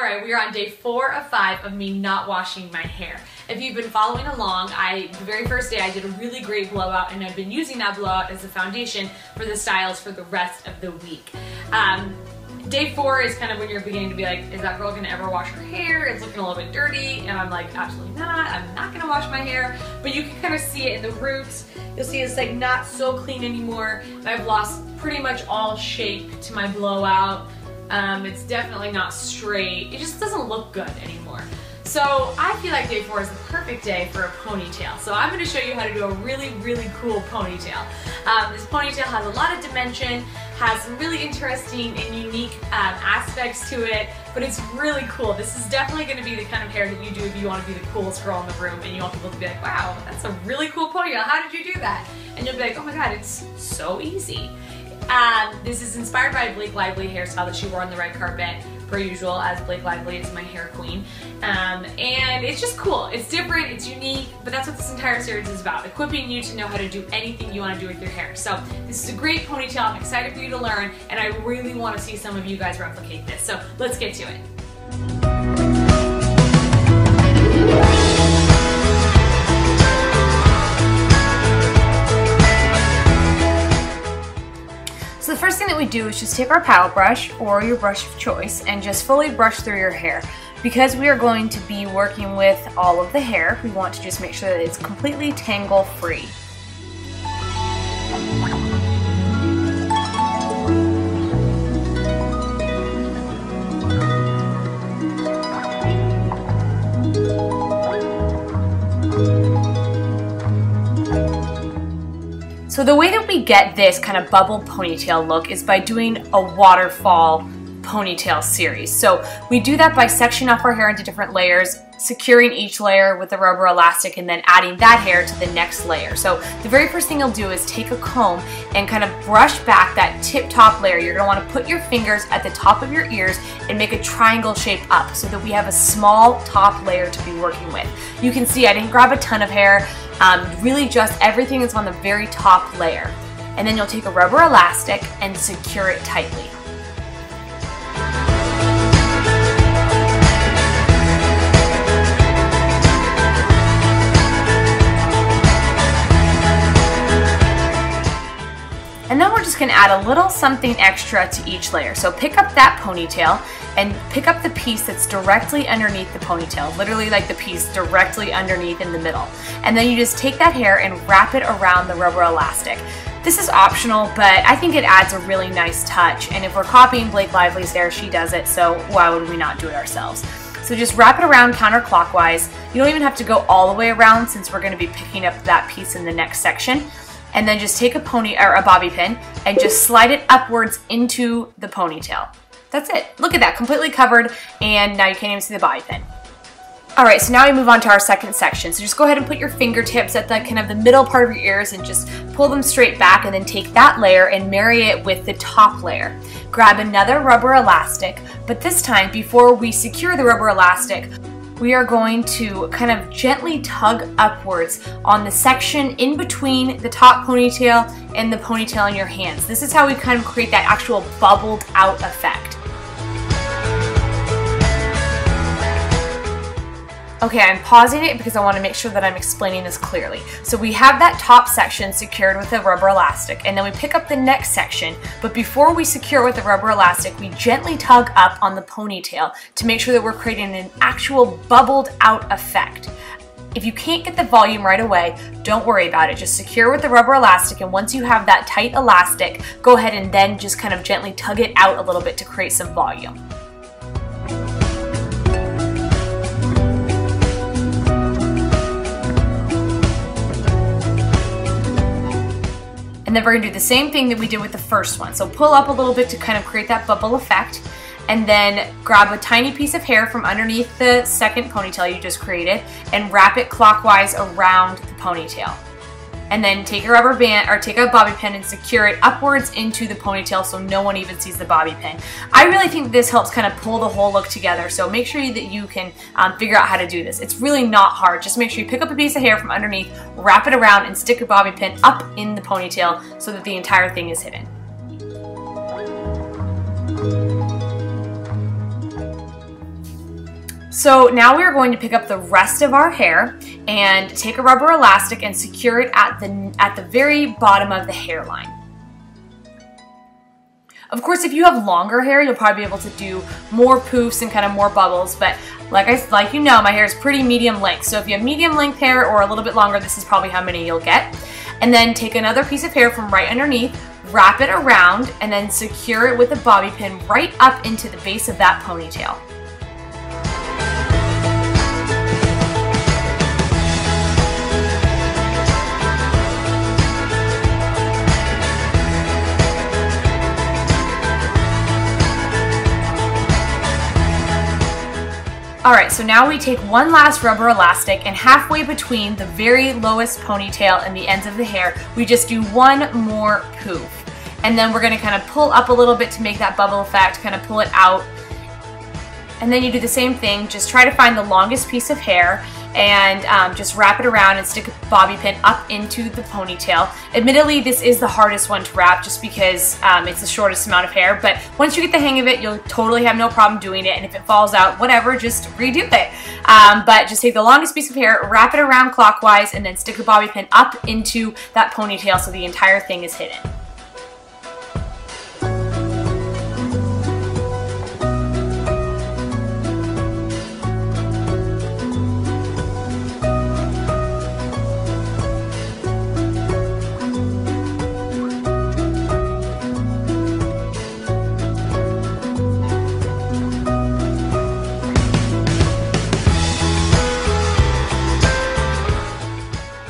Alright, we are on day 4 of 5 of me not washing my hair. If you've been following along, the very first day I did a really great blowout, and I've been using that blowout as the foundation for the styles for the rest of the week. Day 4 is kind of when you're beginning to be like, is that girl gonna ever wash her hair? It's looking a little bit dirty, and I'm like, absolutely not. I'm not gonna wash my hair. But you can kind of see it in the roots. You'll see it's like not so clean anymore. I've lost pretty much all shape to my blowout. It's definitely not straight. It just doesn't look good anymore. So I feel like day 4 is the perfect day for a ponytail. So I'm going to show you how to do a really, really cool ponytail. This ponytail has a lot of dimension, has some really interesting and unique aspects to it, but it's really cool. This is definitely going to be the kind of hair that you do if you want to be the coolest girl in the room and you want people to be like, wow, that's a really cool ponytail. How did you do that? And you'll be like, oh my god, it's so easy. This is inspired by a Blake Lively hairstyle that she wore on the red carpet, per usual, as Blake Lively is my hair queen. And it's just cool. It's different, it's unique, but that's what this entire series is about, equipping you to know how to do anything you want to do with your hair. So this is a great ponytail. I'm excited for you to learn, and I really want to see some of you guys replicate this. So let's get to it. So the first thing that we do is just take our paddle brush or your brush of choice and just fully brush through your hair. Because we are going to be working with all of the hair, we want to just make sure that it's completely tangle free. So the way that we get this kind of bubble ponytail look is by doing a waterfall ponytail series. So we do that by sectioning off our hair into different layers, securing each layer with a rubber elastic, and then adding that hair to the next layer. So the very first thing you'll do is take a comb and kind of brush back that tip top layer. You're going to want to put your fingers at the top of your ears and make a triangle shape up so that we have a small top layer to be working with. You can see I didn't grab a ton of hair. Really just everything is on the very top layer. And then you'll take a rubber elastic and secure it tightly. And then we're just going to add a little something extra to each layer. So pick up that ponytail and pick up the piece that's directly underneath the ponytail, literally like the piece directly underneath in the middle. And then you just take that hair and wrap it around the rubber elastic. This is optional, but I think it adds a really nice touch. And if we're copying Blake Lively's hair, she does it, so why would we not do it ourselves? So just wrap it around counterclockwise. You don't even have to go all the way around since we're going to be picking up that piece in the next section. And then just take a bobby pin and just slide it upwards into the ponytail. That's it. Look at that, completely covered, and now you can't even see the bobby pin. Alright, so now we move on to our second section. So just go ahead and put your fingertips at the kind of the middle part of your ears and just pull them straight back, and then take that layer and marry it with the top layer. Grab another rubber elastic, but this time before we secure the rubber elastic, we are going to kind of gently tug upwards on the section in between the top ponytail and the ponytail in your hands. This is how we kind of create that actual bubbled out effect. Okay, I'm pausing it because I want to make sure that I'm explaining this clearly. So we have that top section secured with a rubber elastic, and then we pick up the next section, but before we secure with the rubber elastic, we gently tug up on the ponytail to make sure that we're creating an actual bubbled out effect. If you can't get the volume right away, don't worry about it. Just secure with the rubber elastic, and once you have that tight elastic, go ahead and then just kind of gently tug it out a little bit to create some volume. And then we're going to do the same thing that we did with the first one. So pull up a little bit to kind of create that bubble effect, and then grab a tiny piece of hair from underneath the second ponytail you just created and wrap it clockwise around the ponytail. And then take a rubber band or take a bobby pin and secure it upwards into the ponytail so no one even sees the bobby pin. I really think this helps kind of pull the whole look together, so make sure that you can figure out how to do this. It's really not hard. Just make sure you pick up a piece of hair from underneath, wrap it around, and stick a bobby pin up in the ponytail so that the entire thing is hidden. So now we're going to pick up the rest of our hair and take a rubber elastic and secure it at the very bottom of the hairline. Of course, if you have longer hair, you'll probably be able to do more poofs and kind of more bubbles, but like you know, my hair is pretty medium length. So if you have medium length hair or a little bit longer, this is probably how many you'll get. And then take another piece of hair from right underneath, wrap it around, and then secure it with a bobby pin right up into the base of that ponytail. Alright, so now we take one last rubber elastic, and halfway between the very lowest ponytail and the ends of the hair, we just do one more poof. And then we're going to kind of pull up a little bit to make that bubble effect, kind of pull it out. And then you do the same thing, just try to find the longest piece of hair and just wrap it around and stick a bobby pin up into the ponytail. Admittedly, this is the hardest one to wrap just because it's the shortest amount of hair, but once you get the hang of it, you'll totally have no problem doing it, and if it falls out, whatever, just redo it. But just take the longest piece of hair, wrap it around clockwise, and then stick a bobby pin up into that ponytail so the entire thing is hidden.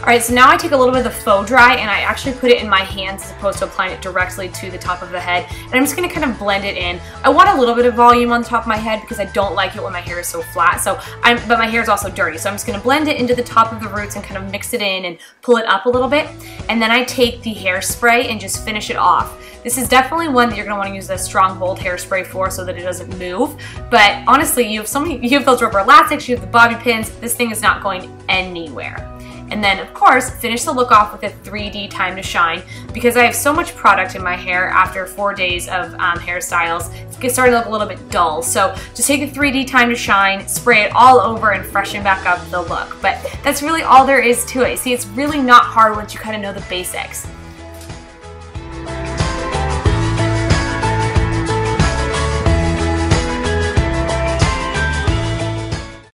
Alright, so now I take a little bit of the faux dry and I actually put it in my hands as opposed to applying it directly to the top of the head. And I'm just going to kind of blend it in. I want a little bit of volume on the top of my head because I don't like it when my hair is so flat. But my hair is also dirty, so I'm just going to blend it into the top of the roots and kind of mix it in and pull it up a little bit. And then I take the hairspray and just finish it off. This is definitely one that you're going to want to use a strong hold hairspray for so that it doesn't move. But honestly, you have those rubber elastics, you have the bobby pins, this thing is not going anywhere. And then, of course, finish the look off with a 3D time to shine. Because I have so much product in my hair after 4 days of hairstyles, it's starting to look a little bit dull. So just take a 3D time to shine, spray it all over, and freshen back up the look. But that's really all there is to it. See, it's really not hard once you kind of know the basics.